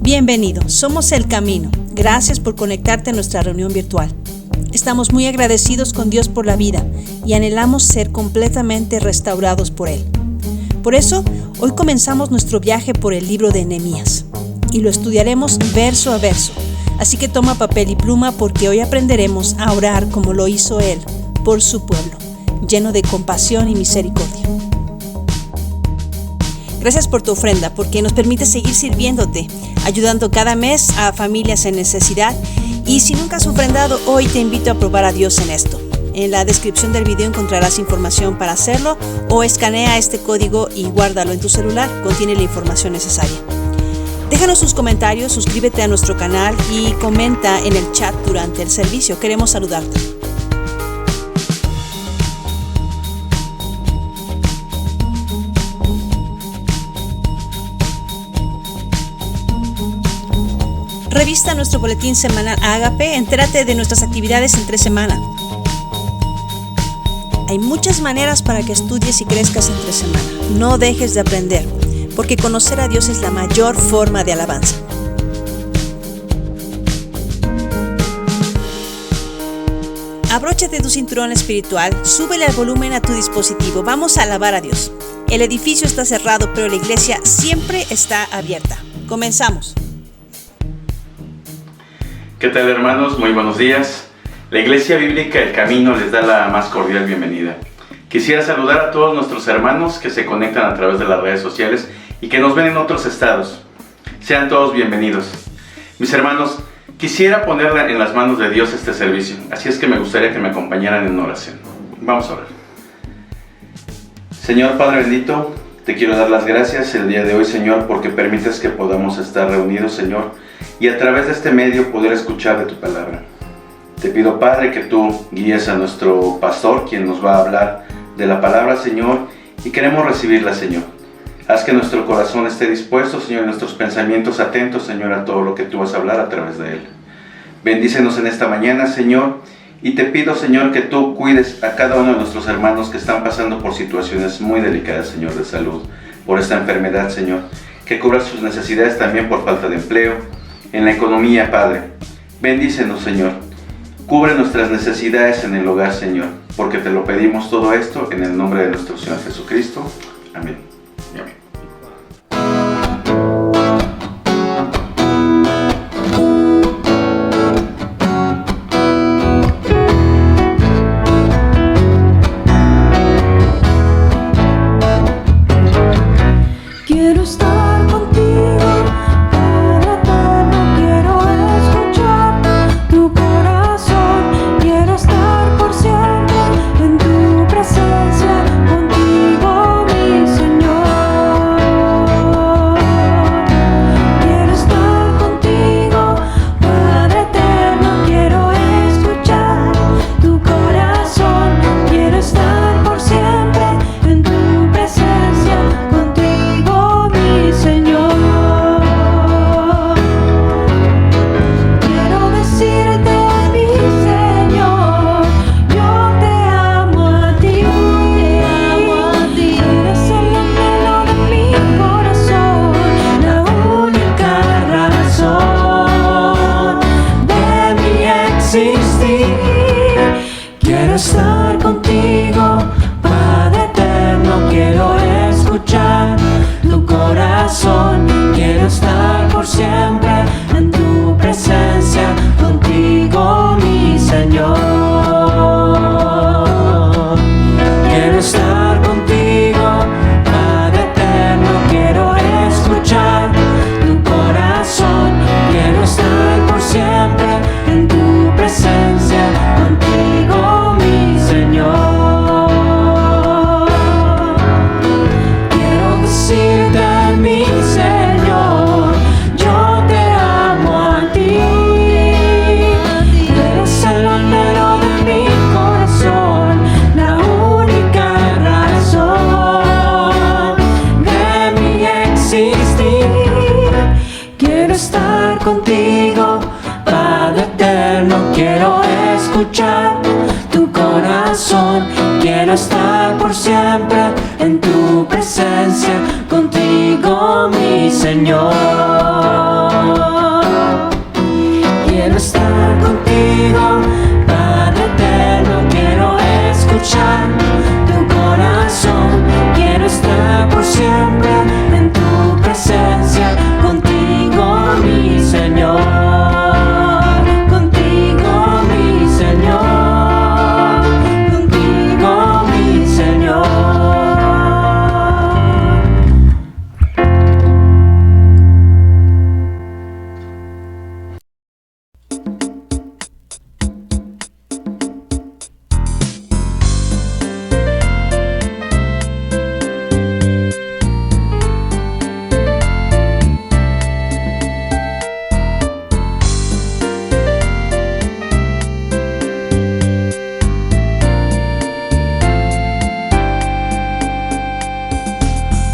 Bienvenido, somos El Camino. Gracias por conectarte a nuestra reunión virtual. Estamos muy agradecidos con Dios por la vida y anhelamos ser completamente restaurados por Él. Por eso, hoy comenzamos nuestro viaje por el libro de Nehemías y lo estudiaremos verso a verso. Así que toma papel y pluma porque hoy aprenderemos a orar como lo hizo Él por su pueblo, lleno de compasión y misericordia. Gracias por tu ofrenda porque nos permite seguir sirviéndote, ayudando cada mes a familias en necesidad. Y si nunca has ofrendado, hoy te invito a probar a Dios en esto. En la descripción del video encontrarás información para hacerlo o escanea este código y guárdalo en tu celular, contiene la información necesaria. Déjanos tus comentarios, suscríbete a nuestro canal y comenta en el chat durante el servicio. Queremos saludarte. Revista nuestro boletín semanal Ágape, entérate de nuestras actividades entre semana. Hay muchas maneras para que estudies y crezcas entre semana. No dejes de aprender, porque conocer a Dios es la mayor forma de alabanza. Abróchate tu cinturón espiritual, súbele el volumen a tu dispositivo. Vamos a alabar a Dios. El edificio está cerrado, pero la iglesia siempre está abierta. Comenzamos. ¿Qué tal, hermanos? Muy buenos días. La Iglesia Bíblica El Camino les da la más cordial bienvenida. Quisiera saludar a todos nuestros hermanos que se conectan a través de las redes sociales y que nos ven en otros estados. Sean todos bienvenidos. Mis hermanos, quisiera poner en las manos de Dios este servicio, así es que me gustaría que me acompañaran en oración. Vamos a orar. Señor Padre bendito, te quiero dar las gracias el día de hoy, Señor, porque permites que podamos estar reunidos, Señor, y a través de este medio poder escuchar de tu palabra. Te pido, Padre, que tú guíes a nuestro pastor, quien nos va a hablar de la palabra, Señor, y queremos recibirla, Señor. Haz que nuestro corazón esté dispuesto, Señor, y nuestros pensamientos atentos, Señor, a todo lo que tú vas a hablar a través de él. Bendícenos en esta mañana, Señor, y te pido, Señor, que tú cuides a cada uno de nuestros hermanos que están pasando por situaciones muy delicadas, Señor, de salud, por esta enfermedad, Señor, que cubras sus necesidades también por falta de empleo, en la economía, Padre. Bendícenos, Señor. Cubre nuestras necesidades en el hogar, Señor, porque te lo pedimos todo esto en el nombre de nuestro Señor Jesucristo. Amén y amén. Quiero estar contigo. Quiero estar contigo, Padre eterno, quiero escuchar tu corazón. Quiero estar por siempre en tu presencia, contigo, mi Señor. Quiero estar contigo, Padre eterno, quiero escuchar tu corazón. Quiero estar por siempre en tu presencia, contigo, mi Señor. Quiero decirte, mi Señor, yo te amo a ti. Eres el anhelo de mi corazón, la única razón de mi existir. Quiero estar contigo, Padre eterno, quiero escuchar tu corazón. Quiero Quiero estar por siempre en tu presencia, contigo, mi Señor. Quiero estar contigo, Padre eterno, quiero escuchar tu corazón. Quiero estar por siempre en tu presencia, contigo, mi Señor. Contigo, mi Señor. Contigo, mi Señor.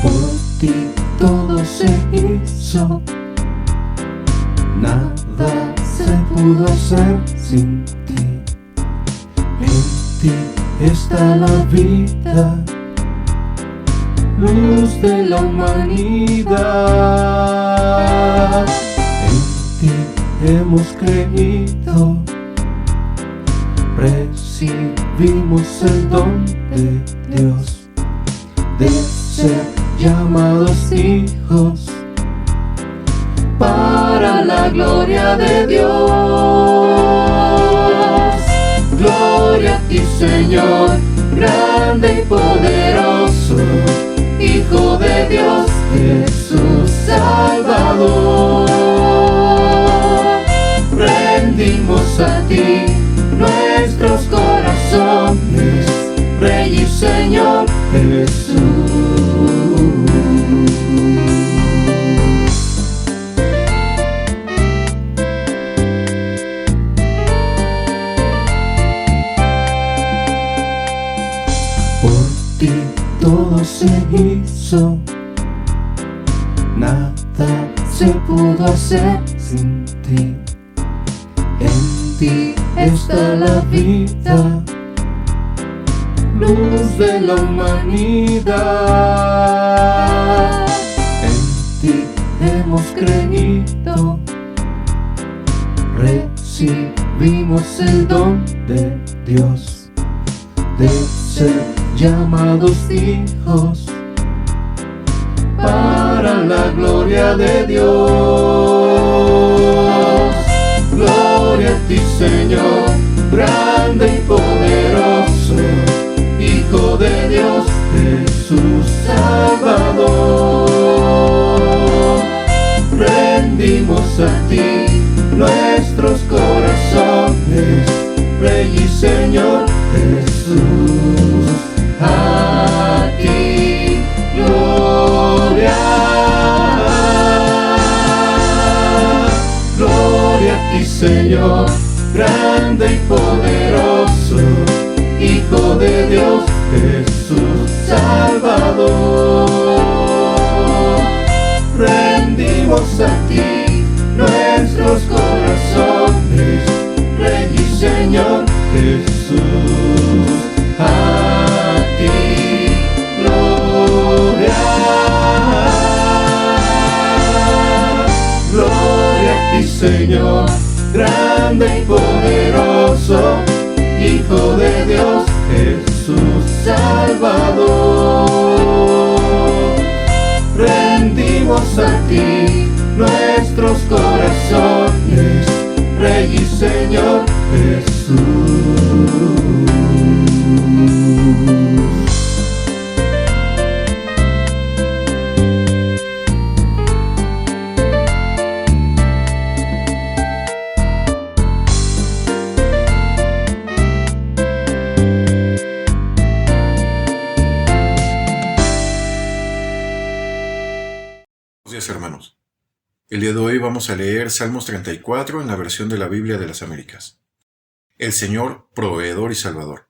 Por ti todo se hizo, nada se pudo hacer sin ti. En ti está la vida, luz de la humanidad. En ti hemos creído, recibimos el don de Dios, de ser llamados hijos para la gloria de Dios. Gloria a ti, Señor, grande y poderoso, Hijo de Dios, Jesús Salvador. Rendimos a ti nuestros corazones, Rey y Señor Jesús. Por ti todo se hizo, nada se pudo hacer sin ti. En ti está la vida, luz de la humanidad. En ti hemos creído, recibimos el don de Dios, de ser llamados hijos para la gloria de Dios. Gloria a ti, Señor, grande y poderoso, Hijo de Dios, Jesús Salvador. Rendimos a ti nuestros corazones, Rey y Señor Jesús. A ti gloria. Gloria a ti, Señor, grande y poderoso, Hijo de Dios, Jesús Salvador. Rendimos a ti nuestros corazones, Rey y Señor Jesús. A ti gloria. Gloria a ti, Señor, grande y poderoso, Hijo de Dios, Jesús Salvador. Rendimos a ti nuestros corazones, Rey y Señor Jesús. Buenos días, hermanos. El día de hoy vamos a leer Salmos 34 en la versión de la Biblia de las Américas. El Señor, proveedor y salvador.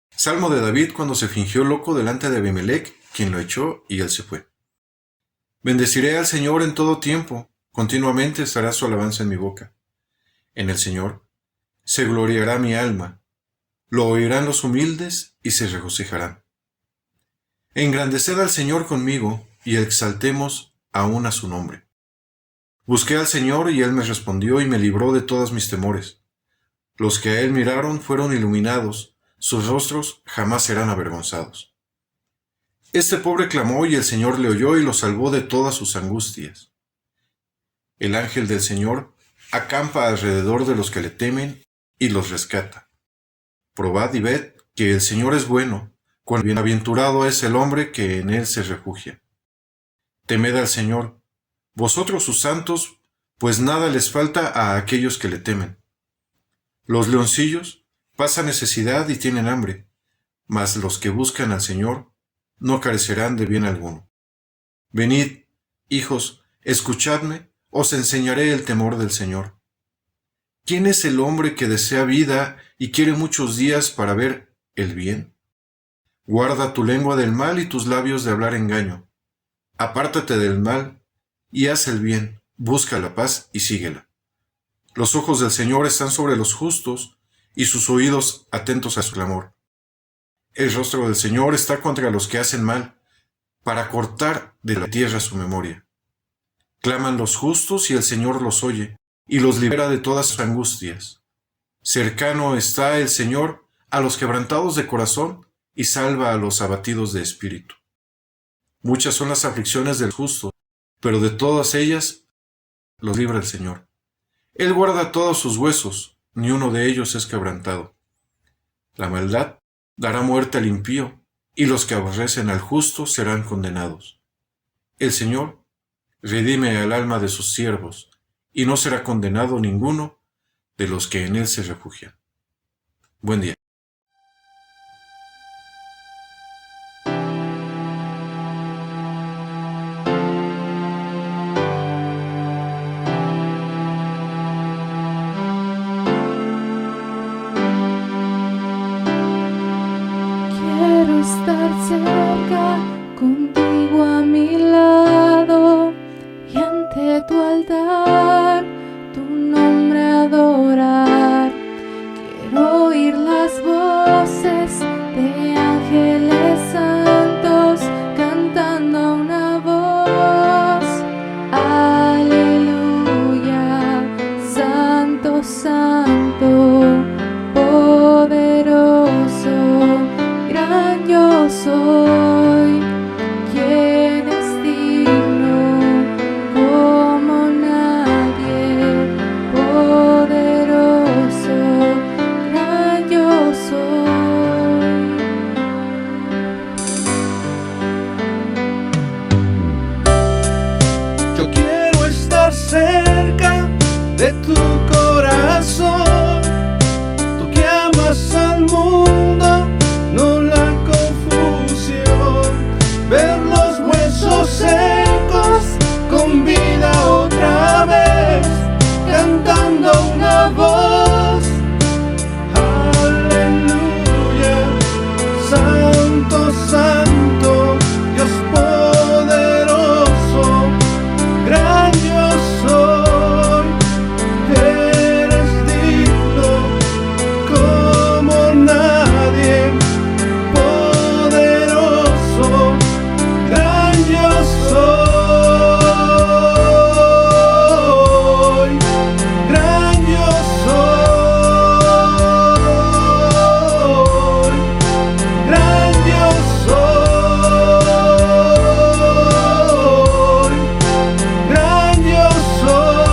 Salmo de David cuando se fingió loco delante de Abimelech, quien lo echó y él se fue. Bendeciré al Señor en todo tiempo, continuamente estará su alabanza en mi boca. En el Señor se gloriará mi alma. Lo oirán los humildes y se regocijarán. Engrandeced al Señor conmigo y exaltemos aún a su nombre. Busqué al Señor y Él me respondió y me libró de todos mis temores. Los que a Él miraron fueron iluminados, sus rostros jamás serán avergonzados. Este pobre clamó y el Señor le oyó y lo salvó de todas sus angustias. El ángel del Señor acampa alrededor de los que le temen y los rescata. Probad y ved que el Señor es bueno, cuán bienaventurado es el hombre que en Él se refugia. Temed al Señor, vosotros sus santos, pues nada les falta a aquellos que le temen. Los leoncillos pasan necesidad y tienen hambre, mas los que buscan al Señor no carecerán de bien alguno. Venid, hijos, escuchadme, os enseñaré el temor del Señor. ¿Quién es el hombre que desea vida y quiere muchos días para ver el bien? Guarda tu lengua del mal y tus labios de hablar engaño. Apártate del mal y haz el bien, busca la paz y síguela. Los ojos del Señor están sobre los justos y sus oídos atentos a su clamor. El rostro del Señor está contra los que hacen mal, para cortar de la tierra su memoria. Claman los justos y el Señor los oye, y los libera de todas sus angustias. Cercano está el Señor a los quebrantados de corazón y salva a los abatidos de espíritu. Muchas son las aflicciones del justo, pero de todas ellas los libra el Señor. Él guarda todos sus huesos, ni uno de ellos es quebrantado. La maldad dará muerte al impío, y los que aborrecen al justo serán condenados. El Señor redime al alma de sus siervos, y no será condenado ninguno de los que en Él se refugian. Buen día. Quiero estar cerca, contigo a mi lado, y ante tu altar tu nombre adorar. Quiero oír las voces de ángeles santos cantando una voz. Aleluya, santo, santo, poderoso, gran yo soy. ¿Quién es digno como nadie? Poderoso, gran yo soy. Yo quiero estar cerca de tu corazón. Tú que amas al mundo, no la confusión. Ver los huesos secos con vida otra vez, cantando una voz. Aleluya, santo, santo, Dios poderoso, gran yo soy. Eres digno como nadie, poderoso, gran yo soy, gran yo soy, gran yo soy, gran yo soy.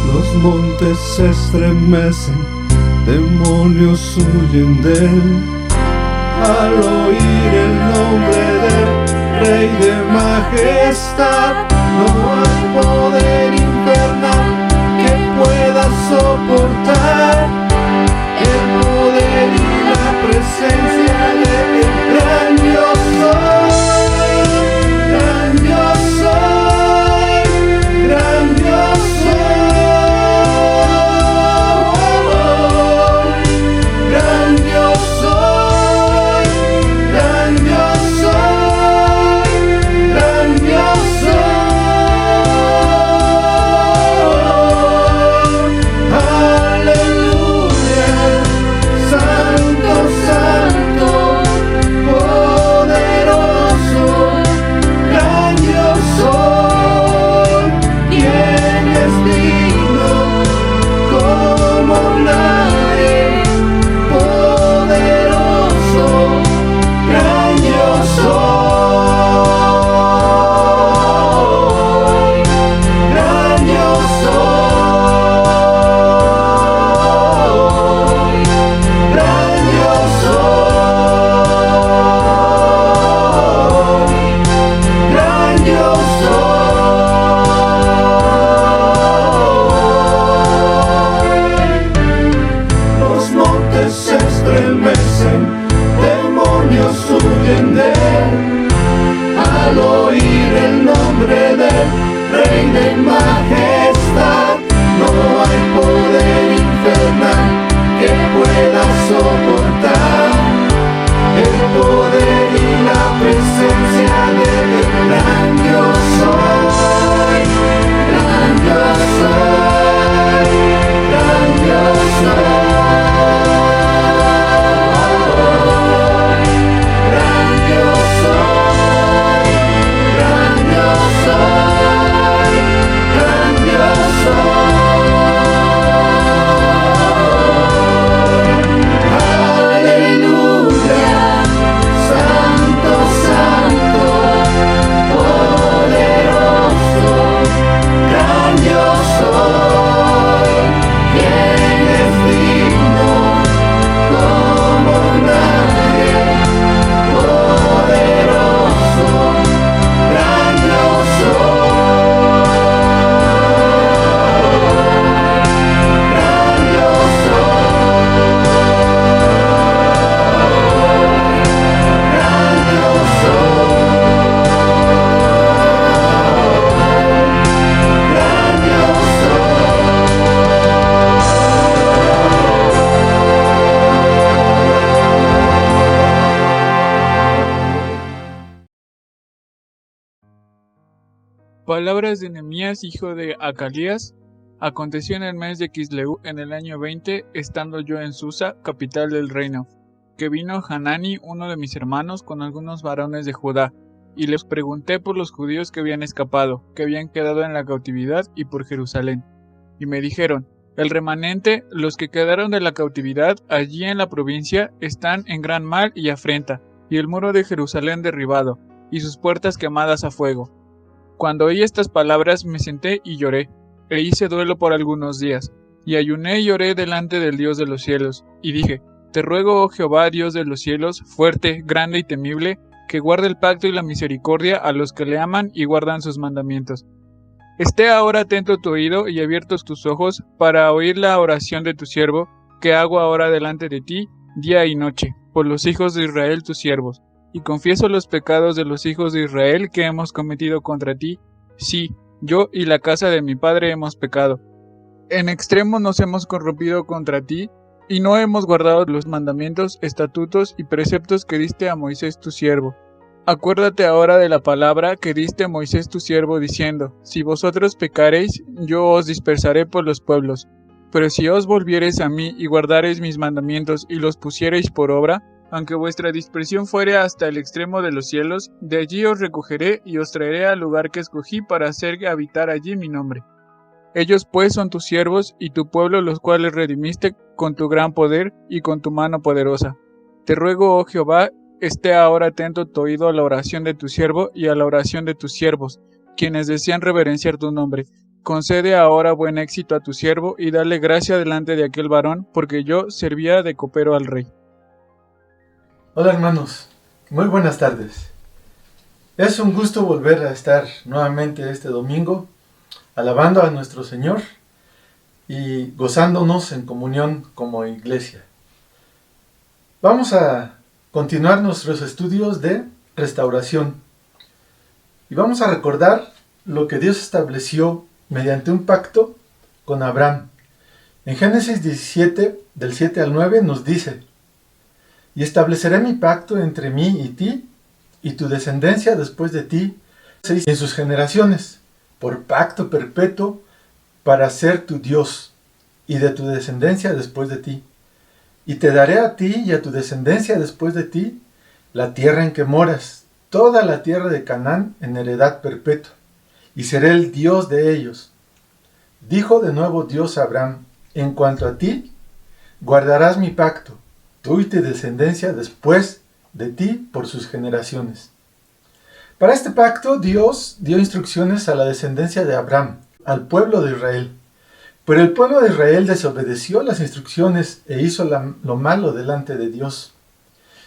Los montes se estremecen, demonios huyen de él, al oír el nombre del Rey de Majestad. No hay poder infernal que pueda soportar el poder y la presencia del gran yo soy, gran yo soy, gran yo soy, gran yo soy, gran yo soy, gran yo soy. temen, demonios huyen de él. Al oír el nombre del Rey de Majestad, no hay poder infernal que pueda soportar el poder y la presencia del gran yo soy, gran yo soy, gran yo soy, gran yo soy, gran yo soy, gran yo soy. Aleluya, santo, santo, poderoso, gran yo soy, quien es digno como nadie, poderoso, gran yo soy, gran yo Palabras de Nehemías, hijo de Acalías. Aconteció en el mes de Quisleu, en el año 20, estando yo en Susa, capital del reino, que vino Hanani, uno de mis hermanos, con algunos varones de Judá, y les pregunté por los judíos que habían escapado, que habían quedado en la cautividad, y por Jerusalén. Y me dijeron: el remanente, los que quedaron de la cautividad allí en la provincia, están en gran mal y afrenta, y el muro de Jerusalén derribado, y sus puertas quemadas a fuego. Cuando oí estas palabras me senté y lloré, e hice duelo por algunos días, y ayuné y lloré delante del Dios de los cielos, y dije: te ruego, oh Jehová, Dios de los cielos, fuerte, grande y temible, que guarde el pacto y la misericordia a los que le aman y guardan sus mandamientos. Esté ahora atento tu oído y abiertos tus ojos para oír la oración de tu siervo, que hago ahora delante de ti, día y noche, por los hijos de Israel tus siervos. Y confieso los pecados de los hijos de Israel que hemos cometido contra ti. Sí, yo y la casa de mi padre hemos pecado. En extremo nos hemos corrompido contra ti, y no hemos guardado los mandamientos, estatutos y preceptos que diste a Moisés tu siervo. Acuérdate ahora de la palabra que diste a Moisés tu siervo, diciendo: si vosotros pecareis, yo os dispersaré por los pueblos. Pero si os volviereis a mí y guardareis mis mandamientos y los pusiereis por obra, aunque vuestra dispersión fuere hasta el extremo de los cielos, de allí os recogeré y os traeré al lugar que escogí para hacer habitar allí mi nombre. Ellos pues son tus siervos y tu pueblo, los cuales redimiste con tu gran poder y con tu mano poderosa. Te ruego, oh Jehová, esté ahora atento tu oído a la oración de tu siervo y a la oración de tus siervos, quienes desean reverenciar tu nombre. Concede ahora buen éxito a tu siervo y dale gracia delante de aquel varón, porque yo servía de copero al rey. Hola hermanos, muy buenas tardes. Es un gusto volver a estar nuevamente este domingo alabando a nuestro Señor y gozándonos en comunión como iglesia. Vamos a continuar nuestros estudios de restauración y vamos a recordar lo que Dios estableció mediante un pacto con Abraham. En Génesis 17, del 7 al 9 nos dice: y estableceré mi pacto entre mí y ti, y tu descendencia después de ti, en sus generaciones, por pacto perpetuo, para ser tu Dios, y de tu descendencia después de ti. Y te daré a ti y a tu descendencia después de ti la tierra en que moras, toda la tierra de Canaán en heredad perpetua, y seré el Dios de ellos. Dijo de nuevo Dios a Abraham: en cuanto a ti, guardarás mi pacto, tú y tu descendencia después de ti por sus generaciones. Para este pacto Dios dio instrucciones a la descendencia de Abraham, al pueblo de Israel. Pero el pueblo de Israel desobedeció las instrucciones e hizo lo malo delante de Dios.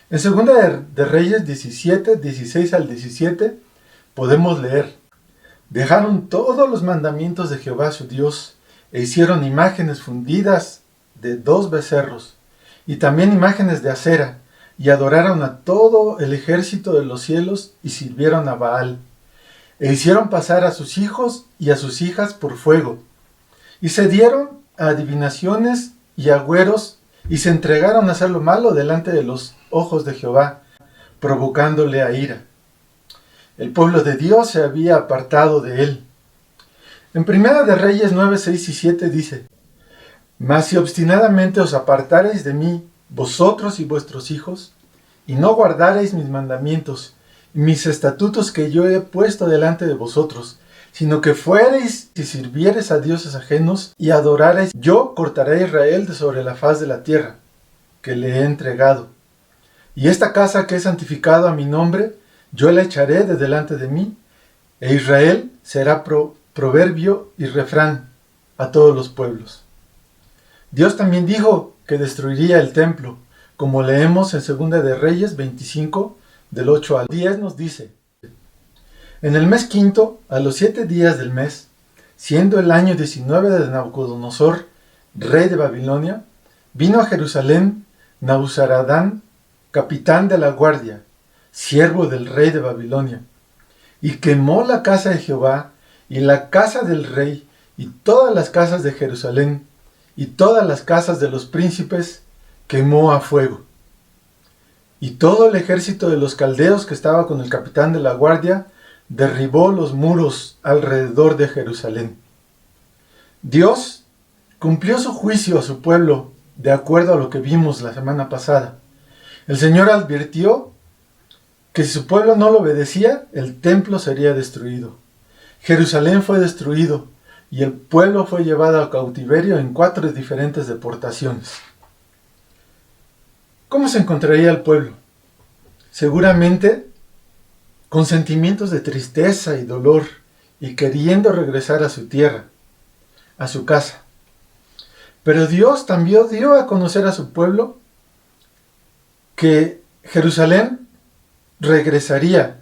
En 2 de Reyes 17, 16 al 17 podemos leer: dejaron todos los mandamientos de Jehová su Dios e hicieron imágenes fundidas de 2 becerros, y también imágenes de acera, y adoraron a todo el ejército de los cielos y sirvieron a Baal. E hicieron pasar a sus hijos y a sus hijas por fuego. Y se dieron a adivinaciones y agüeros y se entregaron a hacer lo malo delante de los ojos de Jehová, provocándole a ira. El pueblo de Dios se había apartado de él. En Primera de Reyes 9, 6 y 7 dice: Mas si obstinadamente os apartareis de mí, vosotros y vuestros hijos, y no guardareis mis mandamientos y mis estatutos que yo he puesto delante de vosotros, sino que fuereis y sirviereis a dioses ajenos y adorareis, yo cortaré a Israel de sobre la faz de la tierra, que le he entregado. Y esta casa que he santificado a mi nombre, yo la echaré de delante de mí, e Israel será proverbio y refrán a todos los pueblos. Dios también dijo que destruiría el templo, como leemos en 2 de Reyes 25, del 8 al 10 nos dice: En el mes quinto, a los 7 días del mes, siendo el año 19 de Nabucodonosor, rey de Babilonia, vino a Jerusalén Nabuzaradán, capitán de la guardia, siervo del rey de Babilonia, y quemó la casa de Jehová, y la casa del rey, y todas las casas de Jerusalén, y todas las casas de los príncipes, quemó a fuego. Y todo el ejército de los caldeos que estaba con el capitán de la guardia, derribó los muros alrededor de Jerusalén. Dios cumplió su juicio a su pueblo, de acuerdo a lo que vimos la semana pasada. El Señor advirtió que si su pueblo no lo obedecía, el templo sería destruido. Jerusalén fue destruido y el pueblo fue llevado a cautiverio en 4 diferentes deportaciones. ¿Cómo se encontraría el pueblo? Seguramente con sentimientos de tristeza y dolor y queriendo regresar a su tierra, a su casa. Pero Dios también dio a conocer a su pueblo que Jerusalén regresaría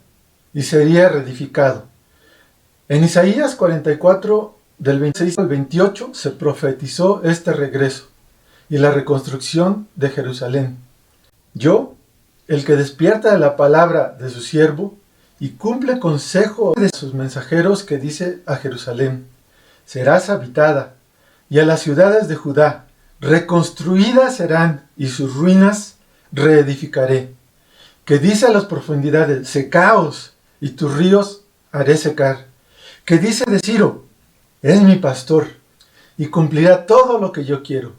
y sería reedificado. En Isaías 44, del 26 al 28, se profetizó este regreso y la reconstrucción de Jerusalén. Yo, el que despierta de la palabra de su siervo y cumple consejo de sus mensajeros, que dice a Jerusalén: serás habitada, y a las ciudades de Judá reconstruidas serán, y sus ruinas reedificaré. Que dice a las profundidades: secaos, y tus ríos haré secar. Que dice de Ciro: es mi pastor, y cumplirá todo lo que yo quiero.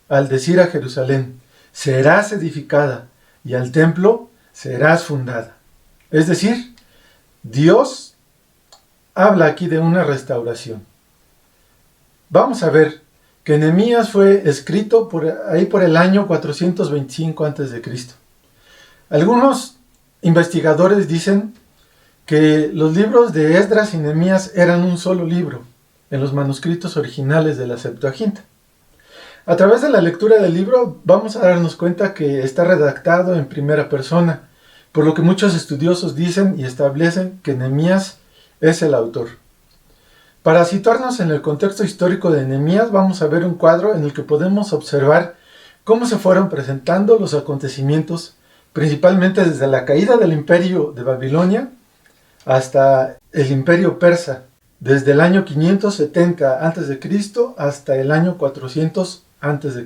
Al decir a Jerusalén: serás edificada, y al templo serás fundada. Es decir, Dios habla aquí de una restauración. Vamos a ver que Nehemías fue escrito por el año 425 a.C. Algunos investigadores dicen que los libros de Esdras y Nehemías eran un solo libro en los manuscritos originales de la Septuaginta. A través de la lectura del libro vamos a darnos cuenta que está redactado en primera persona, por lo que muchos estudiosos dicen y establecen que Nehemías es el autor. Para situarnos en el contexto histórico de Nehemías, vamos a ver un cuadro en el que podemos observar cómo se fueron presentando los acontecimientos, principalmente desde la caída del imperio de Babilonia hasta el imperio persa, desde el año 570 a.C. hasta el año 400 a.C.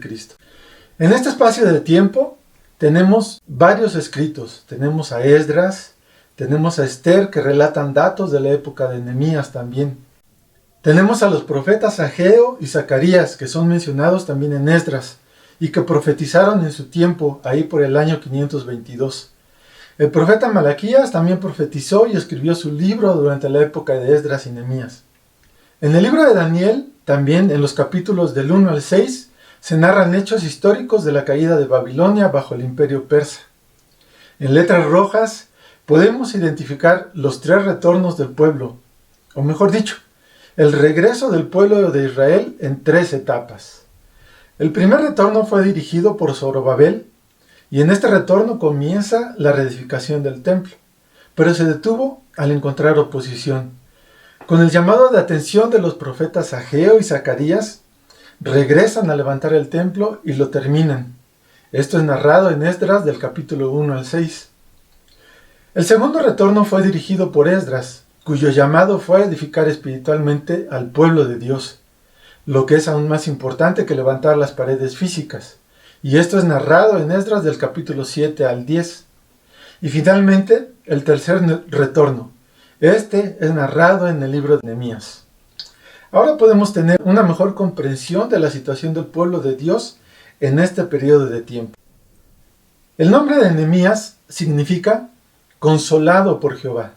En este espacio de tiempo tenemos varios escritos. Tenemos a Esdras, tenemos a Esther, que relatan datos de la época de Nehemías también. Tenemos a los profetas Ageo y Zacarías, que son mencionados también en Esdras, y que profetizaron en su tiempo, ahí por el año 522. El profeta Malaquías también profetizó y escribió su libro durante la época de Esdras y Nehemías. En el libro de Daniel, también en los capítulos del 1 al 6, se narran hechos históricos de la caída de Babilonia bajo el imperio persa. En letras rojas podemos identificar los 3 retornos del pueblo, o mejor dicho, el regreso del pueblo de Israel en 3 etapas. El primer retorno fue dirigido por Zorobabel, y en este retorno comienza la reedificación del templo, pero se detuvo al encontrar oposición. Con el llamado de atención de los profetas Ageo y Zacarías, regresan a levantar el templo y lo terminan. Esto es narrado en Esdras del capítulo 1 al 6. El segundo retorno fue dirigido por Esdras, cuyo llamado fue a edificar espiritualmente al pueblo de Dios, lo que es aún más importante que levantar las paredes físicas. Y esto es narrado en Esdras del capítulo 7 al 10. Y finalmente, el tercer retorno. Este es narrado en el libro de Nehemías. Ahora podemos tener una mejor comprensión de la situación del pueblo de Dios en este periodo de tiempo. El nombre de Nehemías significa consolado por Jehová.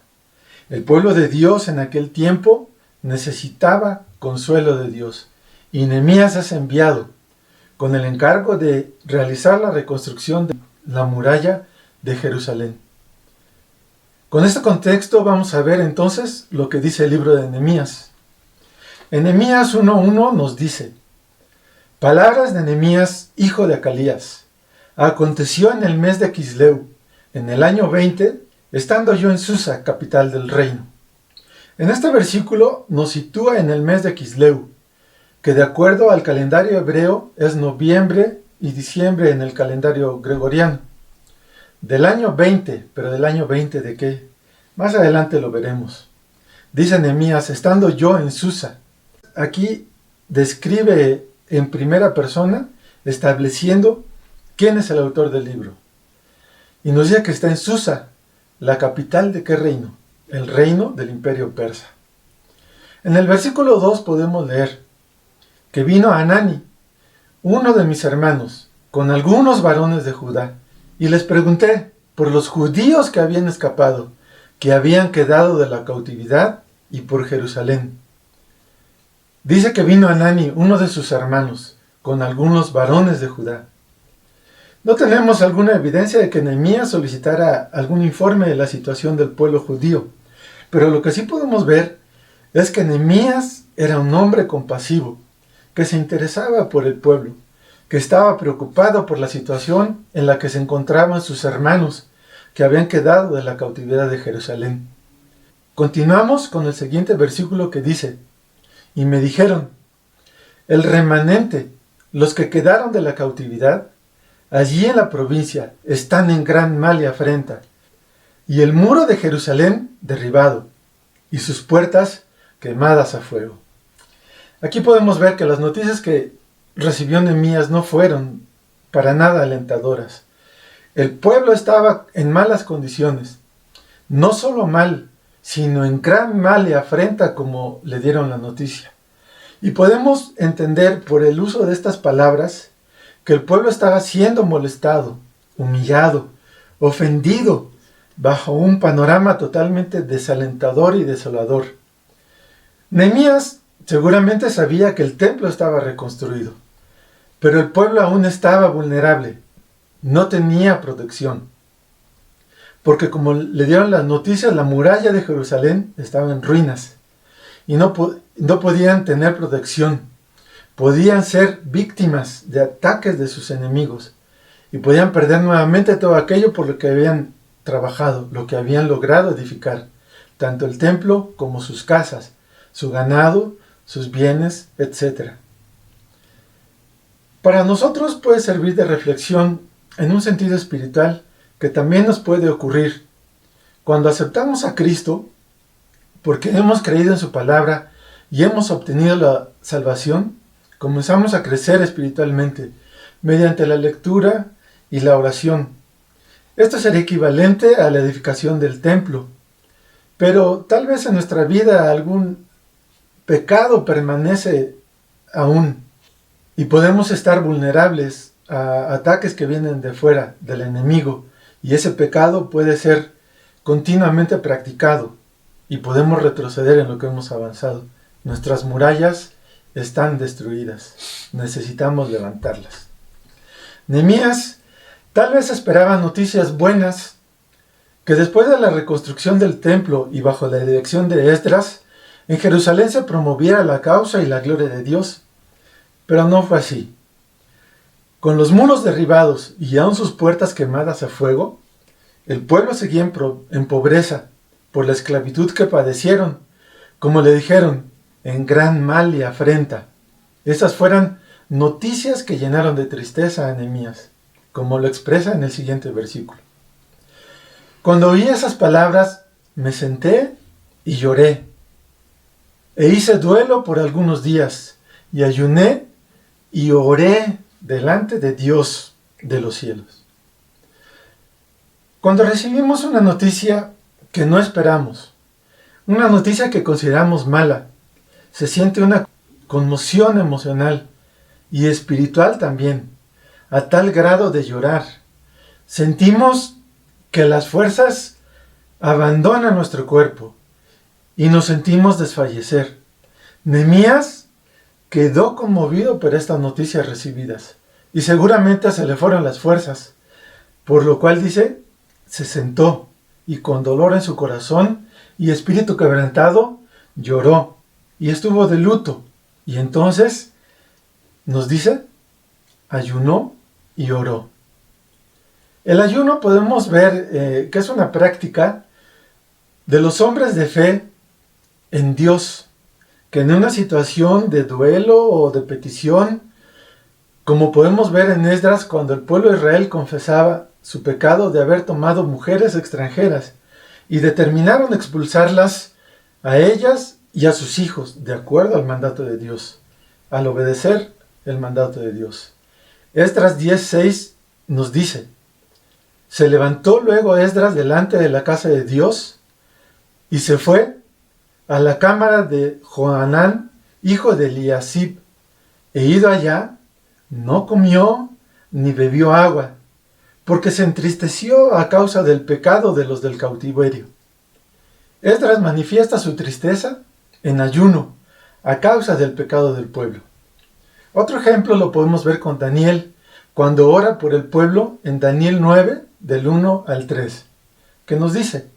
El pueblo de Dios en aquel tiempo necesitaba consuelo de Dios, y Nehemías es enviado con el encargo de realizar la reconstrucción de la muralla de Jerusalén. Con este contexto vamos a ver entonces lo que dice el libro de Nehemías. En Nehemías 1:1 nos dice: palabras de Nehemías, hijo de Acalías. Aconteció en el mes de Quisleu, en el año 20, estando yo en Susa, capital del reino. En este versículo nos sitúa en el mes de Quisleu, que de acuerdo al calendario hebreo es noviembre y diciembre en el calendario gregoriano. Del año 20, pero del año 20 ¿de qué? Más adelante lo veremos. Dice Nehemías, estando yo en Susa. Aquí describe en primera persona, estableciendo quién es el autor del libro. Y nos dice que está en Susa, la capital de qué reino? El reino del imperio persa. En el versículo 2 podemos leer que vino Hanani, uno de mis hermanos, con algunos varones de Judá, y les pregunté por los judíos que habían escapado, que habían quedado de la cautividad, y por Jerusalén. Dice que vino Hanani, uno de sus hermanos, con algunos varones de Judá. No tenemos alguna evidencia de que Nehemías solicitara algún informe de la situación del pueblo judío, pero lo que sí podemos ver es que Nehemías era un hombre compasivo, que se interesaba por el pueblo, que estaba preocupado por la situación en la que se encontraban sus hermanos, que habían quedado de la cautividad de Jerusalén. Continuamos con el siguiente versículo que dice: y me dijeron, el remanente, los que quedaron de la cautividad, allí en la provincia, están en gran mal y afrenta, y el muro de Jerusalén derribado, y sus puertas quemadas a fuego. Aquí podemos ver que las noticias que recibió Nehemías no fueron para nada alentadoras. El pueblo estaba en malas condiciones, no solo mal, sino en gran mal y afrenta, como le dieron la noticia. Y podemos entender por el uso de estas palabras que el pueblo estaba siendo molestado, humillado, ofendido, bajo un panorama totalmente desalentador y desolador. Nehemías seguramente sabía que el templo estaba reconstruido, pero el pueblo aún estaba vulnerable, no tenía protección. Porque como le dieron las noticias, la muralla de Jerusalén estaba en ruinas y no podían tener protección. Podían ser víctimas de ataques de sus enemigos y podían perder nuevamente todo aquello por lo que habían trabajado, lo que habían logrado edificar, tanto el templo como sus casas, su ganado, sus bienes, etc. Para nosotros puede servir de reflexión en un sentido espiritual que también nos puede ocurrir cuando aceptamos a Cristo porque hemos creído en su palabra y hemos obtenido la salvación. Comenzamos a crecer espiritualmente mediante la lectura y la oración. Esto sería equivalente a la edificación del templo, pero tal vez en nuestra vida algún pecado permanece aún y podemos estar vulnerables a ataques que vienen de fuera del enemigo. Y ese pecado puede ser continuamente practicado y podemos retroceder en lo que hemos avanzado. Nuestras murallas están destruidas. Necesitamos levantarlas. Nehemías tal vez esperaba noticias buenas, que después de la reconstrucción del templo y bajo la dirección de Esdras, en Jerusalén se promoviera la causa y la gloria de Dios. Pero no fue así. Con los muros derribados y aún sus puertas quemadas a fuego, el pueblo seguía en pobreza por la esclavitud que padecieron, como le dijeron, en gran mal y afrenta. Esas fueron noticias que llenaron de tristeza a Nehemías. como lo expresa en el siguiente versículo. Cuando oí esas palabras, me senté y lloré, e hice duelo por algunos días, y ayuné y oré delante de Dios de los cielos. Cuando recibimos una noticia que no esperamos, una noticia que consideramos mala, se siente una conmoción emocional y espiritual también, a tal grado de llorar. Sentimos que las fuerzas abandonan nuestro cuerpo y nos sentimos desfallecer. Nehemías quedó conmovido por estas noticias recibidas y seguramente se le fueron las fuerzas, por lo cual dice, se sentó y con dolor en su corazón y espíritu quebrantado lloró y estuvo de luto. Y entonces nos dice, ayunó y oró. El ayuno podemos ver que es una práctica de los hombres de fe en Dios, que en una situación de duelo o de petición, como podemos ver en Esdras cuando el pueblo de Israel confesaba su pecado de haber tomado mujeres extranjeras y determinaron expulsarlas a ellas y a sus hijos, de acuerdo al mandato de Dios, al obedecer el mandato de Dios. Esdras 10:6 nos dice, se levantó luego Esdras delante de la casa de Dios y se fue a la cámara de Johanán, hijo de Eliasib, e ido allá, no comió ni bebió agua, porque se entristeció a causa del pecado de los del cautiverio. Esdras manifiesta su tristeza en ayuno, a causa del pecado del pueblo. Otro ejemplo lo podemos ver con Daniel, cuando ora por el pueblo en Daniel 9, del 1 al 3, que nos dice,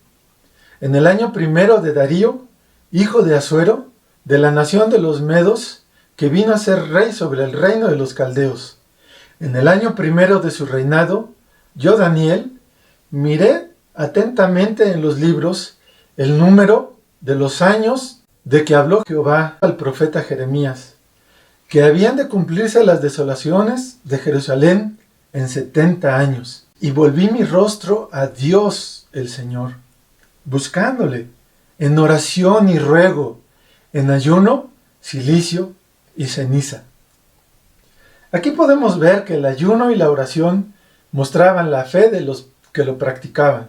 en el año primero de Darío, hijo de Asuero, de la nación de los Medos, que vino a ser rey sobre el reino de los caldeos. En el año primero de su reinado, yo, Daniel, miré atentamente en los libros el número de los años de que habló Jehová al profeta Jeremías, que habían de cumplirse las desolaciones de Jerusalén en 70 años. Y volví mi rostro a Dios el Señor, buscándole en oración y ruego, en ayuno, cilicio y ceniza. Aquí podemos ver que el ayuno y la oración mostraban la fe de los que lo practicaban.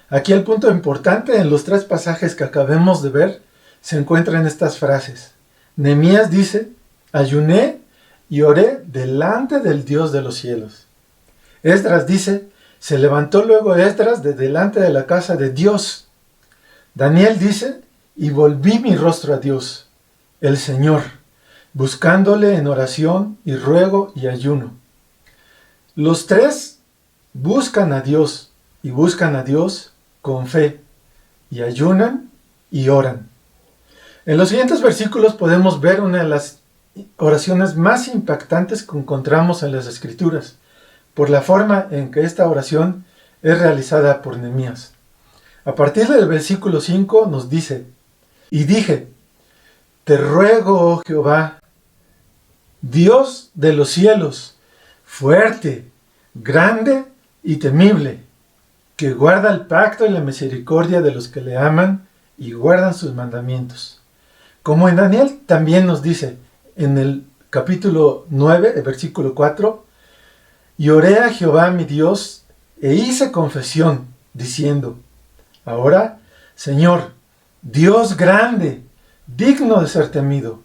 Aquí el punto importante en los 3 pasajes que acabamos de ver se encuentran estas frases. Nehemías dice, ayuné y oré delante del Dios de los cielos. Esdras dice, se levantó luego Esdras de delante de la casa de Dios. Daniel dice, y volví mi rostro a Dios, el Señor, buscándole en oración y ruego y ayuno. Los 3 buscan a Dios y buscan a Dios con fe, y ayunan y oran. En los siguientes versículos podemos ver una de las oraciones más impactantes que encontramos en las Escrituras, por la forma en que esta oración es realizada por Nehemías. A partir del versículo 5 nos dice, y dije, te ruego, oh Jehová, Dios de los cielos, fuerte, grande y temible, que guarda el pacto y la misericordia de los que le aman y guardan sus mandamientos. Como en Daniel también nos dice, en el capítulo 9, el versículo 4, y oré a Jehová mi Dios, e hice confesión, diciendo, ahora, Señor, Dios grande, digno de ser temido,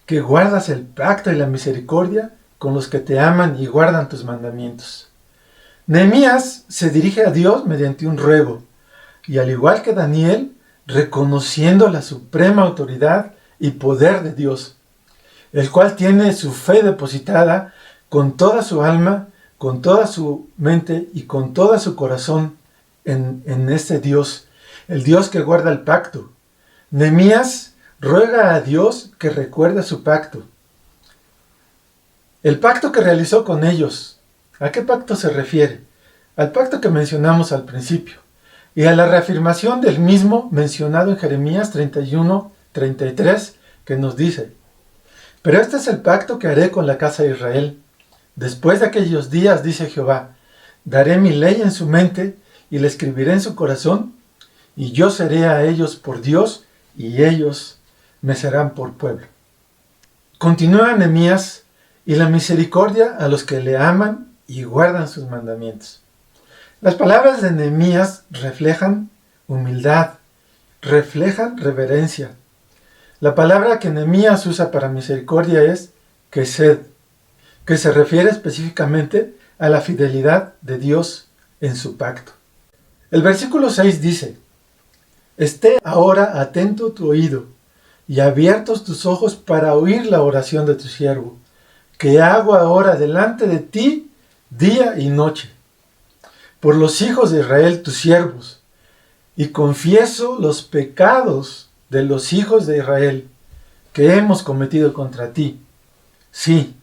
que guardas el pacto y la misericordia con los que te aman y guardan tus mandamientos. Nehemías se dirige a Dios mediante un ruego, y al igual que Daniel, reconociendo la suprema autoridad y poder de Dios, el cual tiene su fe depositada con toda su alma, con toda su mente y con todo su corazón en este Dios, el Dios que guarda el pacto. Nehemías ruega a Dios que recuerde su pacto. El pacto que realizó con ellos. ¿A qué pacto se refiere? Al pacto que mencionamos al principio y a la reafirmación del mismo mencionado en Jeremías 31:33, que nos dice, pero este es el pacto que haré con la casa de Israel. Después de aquellos días, dice Jehová, Daré mi ley en su mente y la escribiré en su corazón, y yo seré a ellos por Dios, y ellos me serán por pueblo. Continúa Nehemías, y la misericordia a los que le aman y guardan sus mandamientos. Las palabras de Nehemías reflejan humildad, reflejan reverencia. La palabra que Nehemías usa para misericordia es kesed, que se refiere específicamente a la fidelidad de Dios en su pacto. El versículo 6 dice: esté ahora atento tu oído y abiertos tus ojos para oír la oración de tu siervo, que hago ahora delante de ti día y noche, por los hijos de Israel tus siervos, y confieso los pecados de los hijos de Israel que hemos cometido contra ti. Sí,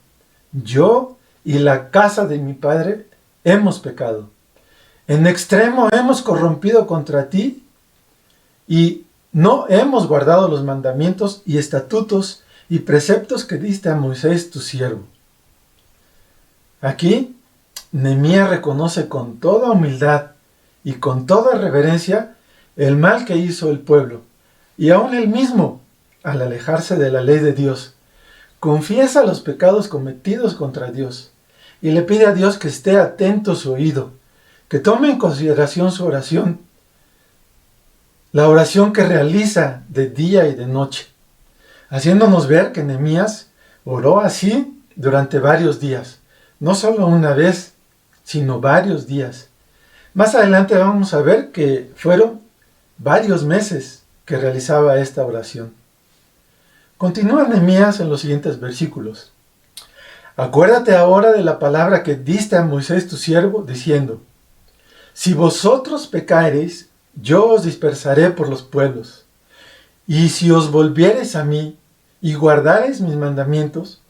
yo y la casa de mi padre hemos pecado. En extremo hemos corrompido contra ti y no hemos guardado los mandamientos y estatutos y preceptos que diste a Moisés tu siervo. Aquí, Nehemías reconoce con toda humildad y con toda reverencia el mal que hizo el pueblo, y aún él mismo, al alejarse de la ley de Dios, confiesa los pecados cometidos contra Dios, y le pide a Dios que esté atento su oído, que tome en consideración su oración, la oración que realiza de día y de noche, haciéndonos ver que Nehemías oró así durante varios días, no solo una vez, sino varios días. Más adelante vamos a ver que fueron varios meses que realizaba esta oración. Continúa Nehemías en los siguientes versículos. Acuérdate ahora de la palabra que diste a Moisés tu siervo, diciendo: si vosotros pecareis, yo os dispersaré por los pueblos. Y si os volviereis a mí, y guardareis mis mandamientos,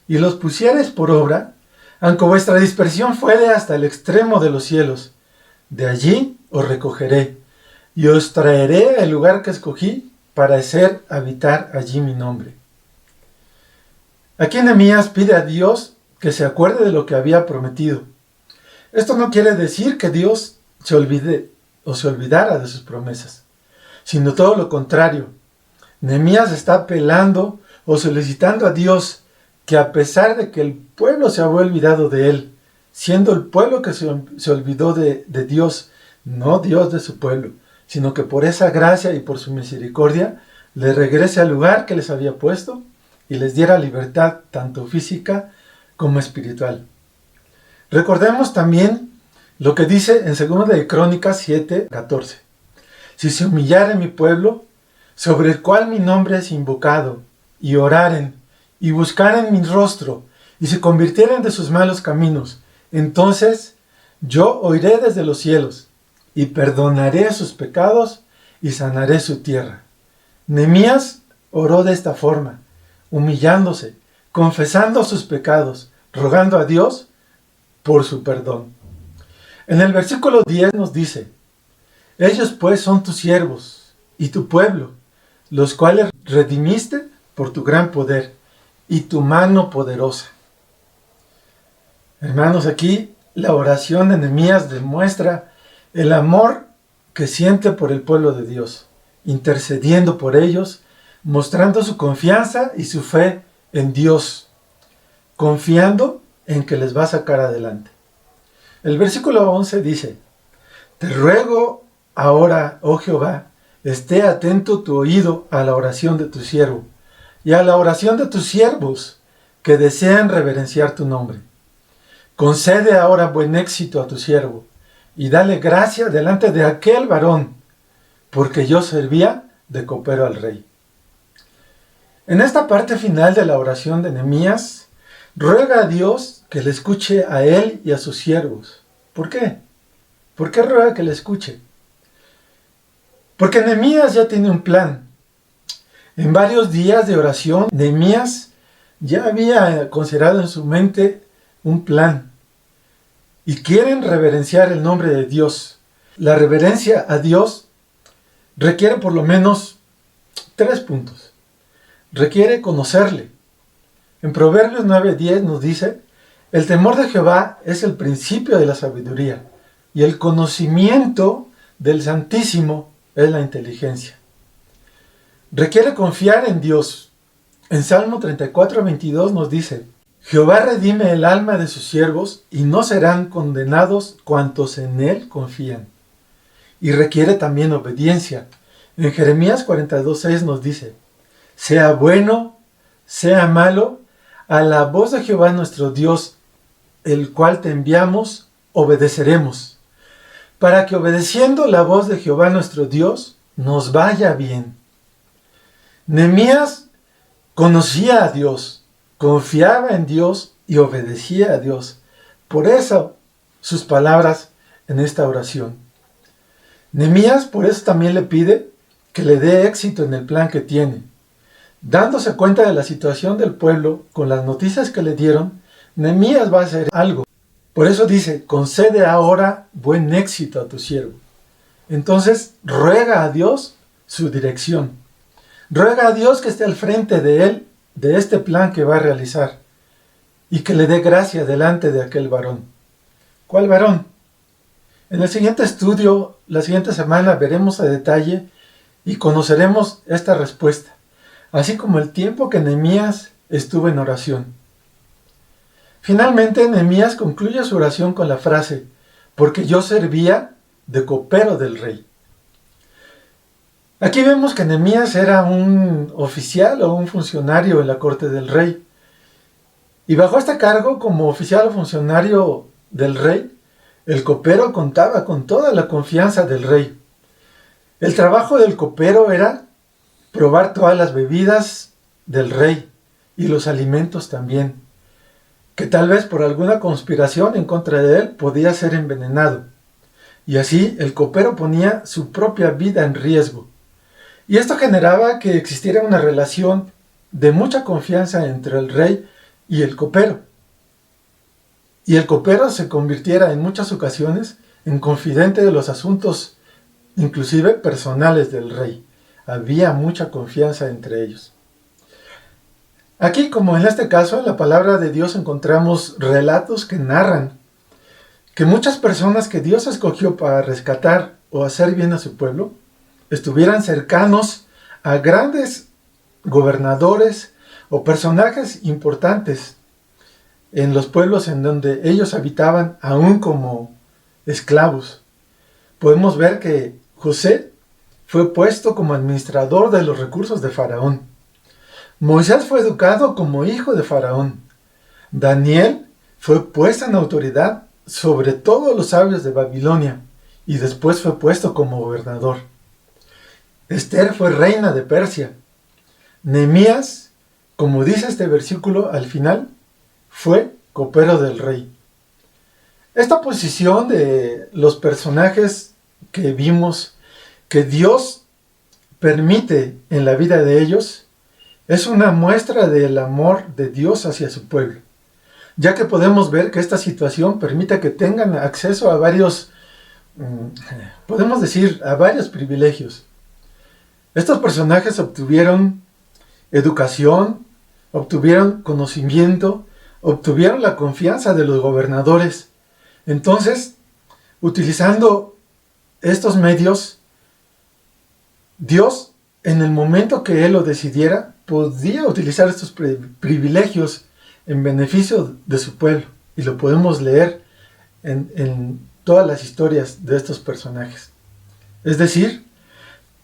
y los pusiereis por obra, aunque vuestra dispersión fuere hasta el extremo de los cielos, de allí os recogeré, y os traeré al lugar que escogí para hacer habitar allí mi nombre. Aquí Nehemías pide a Dios que se acuerde de lo que había prometido. Esto no quiere decir que Dios se olvide o se olvidara de sus promesas, sino todo lo contrario. Nehemías está apelando o solicitando a Dios que, a pesar de que el pueblo se había olvidado de él, siendo el pueblo que se olvidó de Dios, no Dios de su pueblo, sino que por esa gracia y por su misericordia le regrese al lugar que les había puesto y les diera libertad tanto física como espiritual. Recordemos también lo que dice en 2 de Crónicas 7:14. Si se humillare mi pueblo, sobre el cual mi nombre es invocado, y oraren, y buscaren mi rostro, y se convirtieren de sus malos caminos, entonces yo oiré desde los cielos, y perdonaré sus pecados, y sanaré su tierra. Nehemías oró de esta forma, humillándose, confesando sus pecados, rogando a Dios por su perdón. En el versículo 10 nos dice: ellos pues son tus siervos y tu pueblo, los cuales redimiste por tu gran poder y tu mano poderosa. Hermanos, aquí la oración de Nehemías demuestra el amor que siente por el pueblo de Dios, intercediendo por ellos, mostrando su confianza y su fe en Dios, confiando en que les va a sacar adelante. El versículo 11 dice: te ruego ahora, oh Jehová, esté atento tu oído a la oración de tu siervo y a la oración de tus siervos que desean reverenciar tu nombre. Concede ahora buen éxito a tu siervo y dale gracia delante de aquel varón, porque yo servía de copero al rey. En esta parte final de la oración de Nehemías, ruega a Dios que le escuche a él y a sus siervos. ¿Por qué? ¿Por qué ruega que le escuche? Porque Nehemías ya tiene un plan. En varios días de oración, Nehemías ya había considerado en su mente un plan. Y quieren reverenciar el nombre de Dios. La reverencia a Dios requiere por lo menos 3 puntos. Requiere conocerle. En Proverbios 9:10 nos dice: El temor de Jehová es el principio de la sabiduría y el conocimiento del Santísimo es la inteligencia. Requiere confiar en Dios. En Salmo 34:22 nos dice: Jehová redime el alma de sus siervos y no serán condenados cuantos en él confían. Y requiere también obediencia. En Jeremías 42:6 nos dice: sea bueno, sea malo, a la voz de Jehová nuestro Dios, el cual te enviamos, obedeceremos, para que obedeciendo la voz de Jehová nuestro Dios, nos vaya bien. Nehemías conocía a Dios, confiaba en Dios y obedecía a Dios. Por eso sus palabras en esta oración. Nehemías por eso también le pide que le dé éxito en el plan que tiene. Dándose cuenta de la situación del pueblo con las noticias que le dieron, Nehemías va a hacer algo. Por eso dice: concede ahora buen éxito a tu siervo. Entonces ruega a Dios su dirección. Ruega a Dios que esté al frente de él, de este plan que va a realizar, y que le dé gracia delante de aquel varón. ¿Cuál varón? En el siguiente estudio, la siguiente semana, veremos a detalle y conoceremos esta respuesta, así como el tiempo que Nehemías estuvo en oración. Finalmente, Nehemías concluye su oración con la frase: porque yo servía de copero del rey. Aquí vemos que Nehemías era un oficial o un funcionario en la corte del rey. Y bajo este cargo, como oficial o funcionario del rey, el copero contaba con toda la confianza del rey. El trabajo del copero era probar todas las bebidas del rey y los alimentos también, que tal vez por alguna conspiración en contra de él podía ser envenenado. Y así el copero ponía su propia vida en riesgo. Y esto generaba que existiera una relación de mucha confianza entre el rey y el copero. Y el copero se convirtiera en muchas ocasiones en confidente de los asuntos, inclusive personales del rey. Había mucha confianza entre ellos. Aquí, como en este caso, en la palabra de Dios encontramos relatos que narran que muchas personas que Dios escogió para rescatar o hacer bien a su pueblo estuvieran cercanos a grandes gobernadores o personajes importantes en los pueblos en donde ellos habitaban, aún como esclavos. Podemos ver que José fue puesto como administrador de los recursos de Faraón. Moisés fue educado como hijo de Faraón. Daniel fue puesto en autoridad sobre todos los sabios de Babilonia y después fue puesto como gobernador. Esther fue reina de Persia. Nehemías, como dice este versículo al final, fue copero del rey. Esta posición de los personajes que vimos que Dios permite en la vida de ellos es una muestra del amor de Dios hacia su pueblo, ya que podemos ver que esta situación permite que tengan acceso a varios, podemos decir, a varios privilegios. Estos personajes obtuvieron educación, obtuvieron conocimiento, obtuvieron la confianza de los gobernadores. Entonces, utilizando estos medios, Dios, en el momento que Él lo decidiera, podía utilizar estos privilegios en beneficio de su pueblo. Y lo podemos leer en todas las historias de estos personajes. Es decir,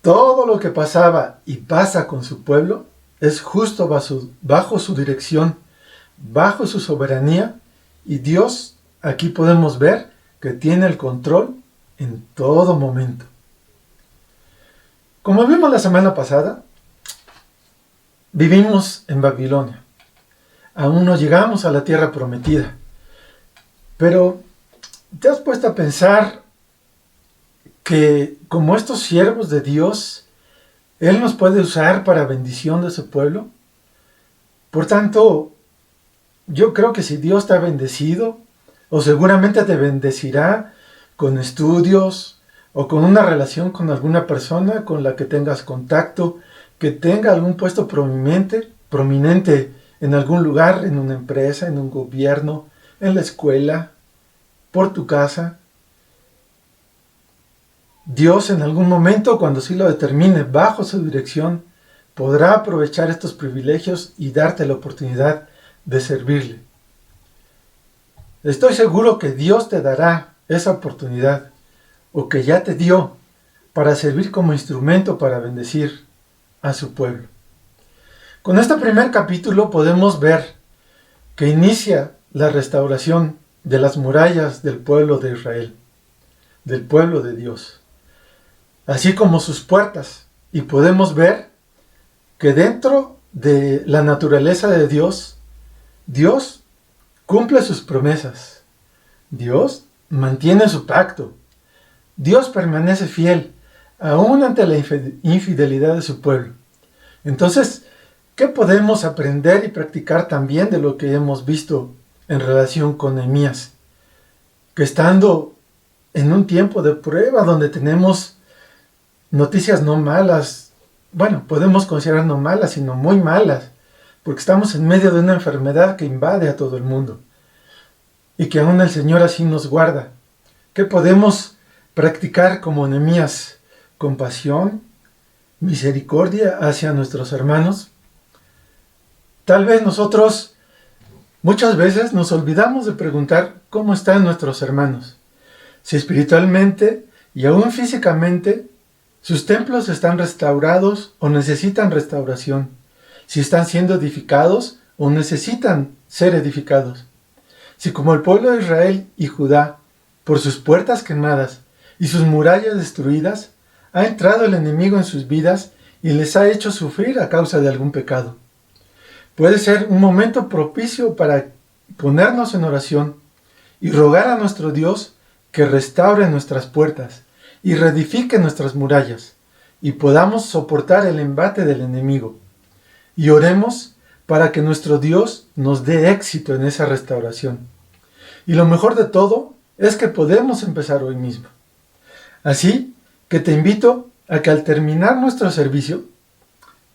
todo lo que pasaba y pasa con su pueblo es justo bajo su dirección, bajo su soberanía, y Dios, aquí podemos ver que tiene el control en todo momento. Como vimos la semana pasada, vivimos en Babilonia. Aún no llegamos a la tierra prometida. Pero, ¿te has puesto a pensar que como estos siervos de Dios, Él nos puede usar para bendición de su pueblo? Por tanto, yo creo que si Dios te ha bendecido, o seguramente te bendecirá con estudios, o con una relación con alguna persona con la que tengas contacto, que tenga algún puesto prominente en algún lugar, en una empresa, en un gobierno, en la escuela, por tu casa. Dios en algún momento, cuando sí lo determine, bajo su dirección, podrá aprovechar estos privilegios y darte la oportunidad de servirle. Estoy seguro que Dios te dará esa oportunidad, o que ya te dio, para servir como instrumento para bendecir a su pueblo. Con este primer capítulo podemos ver que inicia la restauración de las murallas del pueblo de Israel, del pueblo de Dios, así como sus puertas, y podemos ver que dentro de la naturaleza de Dios, Dios cumple sus promesas, Dios mantiene su pacto, Dios permanece fiel aún ante la infidelidad de su pueblo. Entonces, ¿qué podemos aprender y practicar también de lo que hemos visto en relación con Nehemías? Que estando en un tiempo de prueba donde tenemos noticias no malas, bueno, podemos considerar no malas, sino muy malas, porque estamos en medio de una enfermedad que invade a todo el mundo y que aún el Señor así nos guarda. ¿Qué podemos practicar como Nehemías? Compasión, misericordia hacia nuestros hermanos. Tal vez nosotros muchas veces nos olvidamos de preguntar cómo están nuestros hermanos, si espiritualmente y aún físicamente sus templos están restaurados o necesitan restauración, si están siendo edificados o necesitan ser edificados, si como el pueblo de Israel y Judá, por sus puertas quemadas y sus murallas destruidas, ha entrado el enemigo en sus vidas y les ha hecho sufrir a causa de algún pecado. Puede ser un momento propicio para ponernos en oración y rogar a nuestro Dios que restaure nuestras puertas y reedifique nuestras murallas y podamos soportar el embate del enemigo. Y oremos para que nuestro Dios nos dé éxito en esa restauración. Y lo mejor de todo es que podemos empezar hoy mismo. Así que te invito a que al terminar nuestro servicio,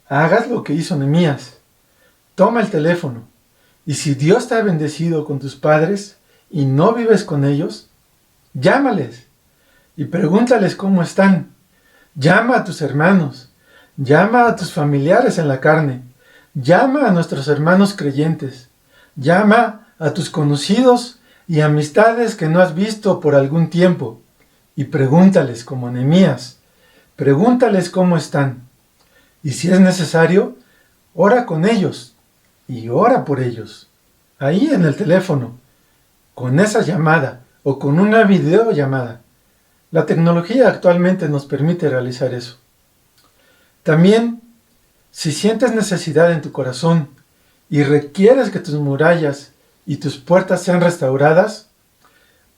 hagas lo que hizo Nehemías. Toma el teléfono y si Dios te ha bendecido con tus padres y no vives con ellos, llámales y pregúntales cómo están. Llama a tus hermanos, llama a tus familiares en la carne, llama a nuestros hermanos creyentes, llama a tus conocidos y amistades que no has visto por algún tiempo y pregúntales como Nehemías, pregúntales cómo están. Y si es necesario, ora con ellos y ora por ellos, ahí en el teléfono, con esa llamada o con una videollamada. La tecnología actualmente nos permite realizar eso. También, si sientes necesidad en tu corazón y requieres que tus murallas y tus puertas sean restauradas,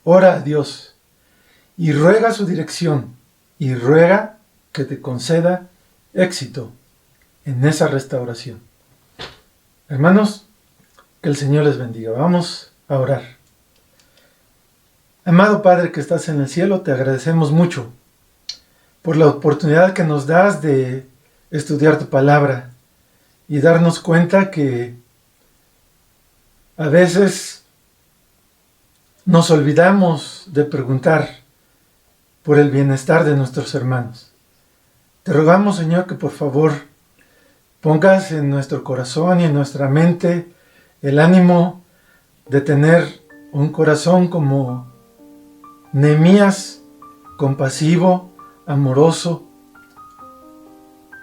ora a Dios y ruega su dirección y ruega que te conceda éxito en esa restauración. Hermanos, que el Señor les bendiga. Vamos a orar. Amado Padre que estás en el cielo, te agradecemos mucho por la oportunidad que nos das de estudiar tu palabra y darnos cuenta que a veces nos olvidamos de preguntar por el bienestar de nuestros hermanos. Te rogamos, Señor, que por favor pongas en nuestro corazón y en nuestra mente el ánimo de tener un corazón como Nehemías, compasivo, amoroso,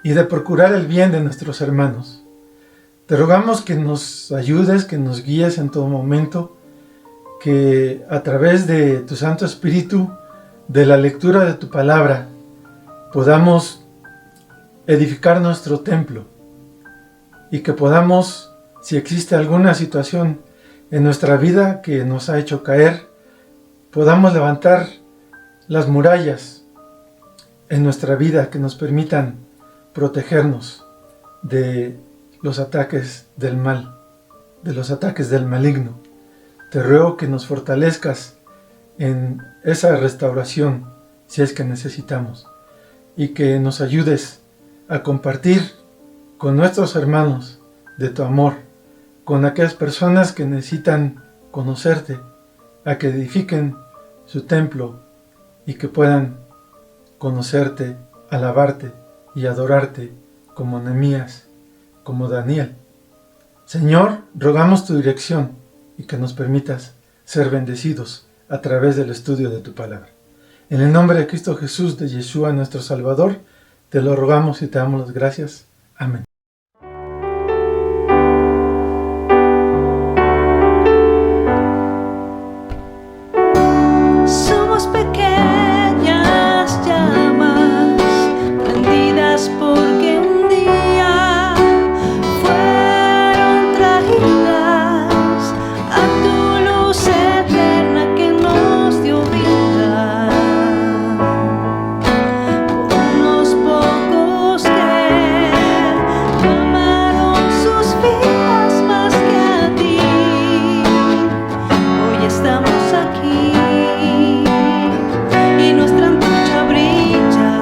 y de procurar el bien de nuestros hermanos. Te rogamos que nos ayudes, que nos guíes en todo momento, que a través de tu Santo Espíritu, de la lectura de tu palabra, podamos edificar nuestro templo y que podamos, si existe alguna situación en nuestra vida que nos ha hecho caer, podamos levantar las murallas en nuestra vida que nos permitan protegernos de los ataques del mal, de los ataques del maligno. Te ruego que nos fortalezcas en esa restauración si es que necesitamos y que nos ayudes a compartir con nuestros hermanos de tu amor, con aquellas personas que necesitan conocerte, a que edifiquen su templo y que puedan conocerte, alabarte y adorarte como Nehemías, como Daniel. Señor, rogamos tu dirección y que nos permitas ser bendecidos a través del estudio de tu palabra. En el nombre de Cristo Jesús, de Yeshua nuestro Salvador, te lo rogamos y te damos las gracias. Amén. Somos pequeñas llamas prendidas porque un día fueron traídas a tu luz eterna que nos dio vida. Por unos pocos que tomaron sus vidas más que a ti, hoy estamos aquí. Y nuestra antorcha brilla, hoy estamos aquí.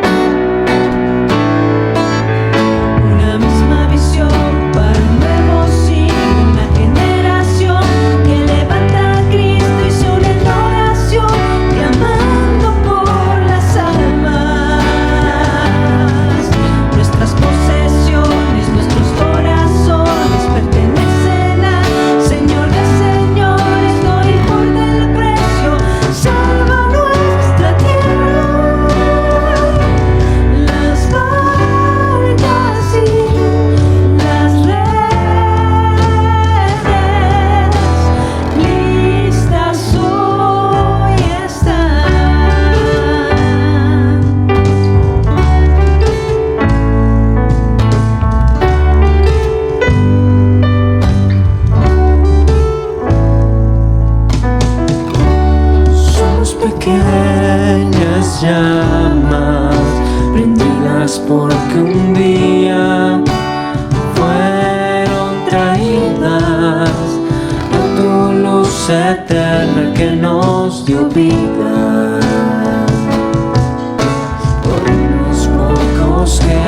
Una misma visión para un nuevo siglo, una generación que levanta a Cristo y se une en oración, clamando por las almas. Nuestras posesiones, nuestros corazones pertenecen al Señor de señores, no importa el precio, salva nuestra tierra. Las barcas y las redes listas hoy están. Somos pequeñas llamas prendidas porque un día fueron traídas a tu luz eterna que nos dio vida. Por unos pocos que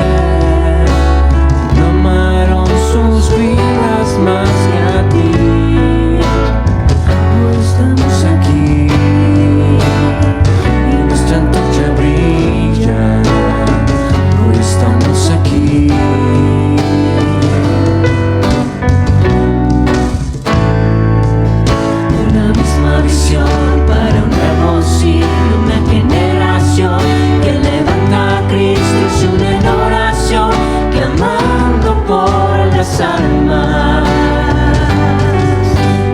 tomaron sus vidas más que a ti, hoy estamos aquí y nuestra antorcha brilla, hoy estamos aquí. Una misma visión para un nuevo siglo, una generación que levanta a Cristo y se une en oración, clamando por las almas.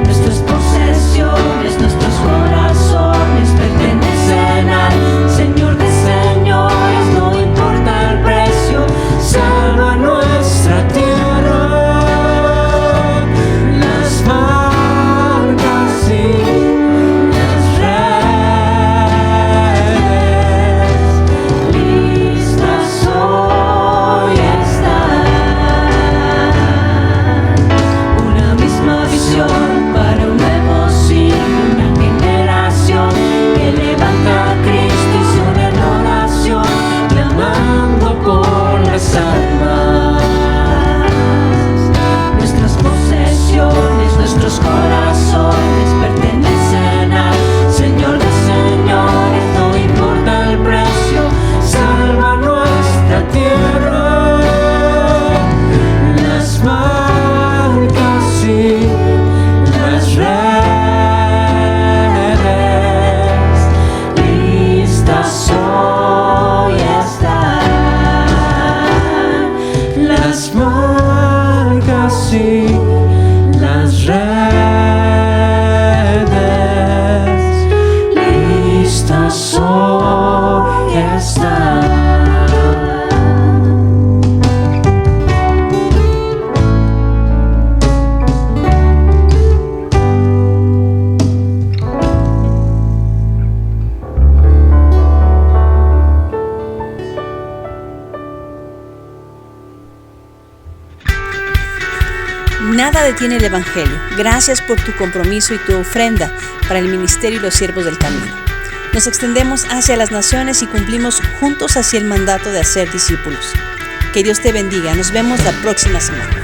Nuestras posesiones, nuestros corazones pertenecen al Señor de señores, no importa el precio, salva nuestra tierra. Las barcas y las redes listas hoy están. Una misma visión para un nuevo siglo, una generación que levanta a Cristo y se une en oración, clamando por las almas. Nuestras posesiones, nuestros corazones pertenecen al Señor de señores, no importa el precio, salva nuestra tierra. Las barcas y las redes listas hoy están. Las barcas y las redes listas hoy están. Nada detiene el Evangelio. Gracias por tu compromiso y tu ofrenda para el ministerio y los siervos del camino. Nos extendemos hacia las naciones y cumplimos juntos hacia el mandato de hacer discípulos. Que Dios te bendiga. Nos vemos la próxima semana.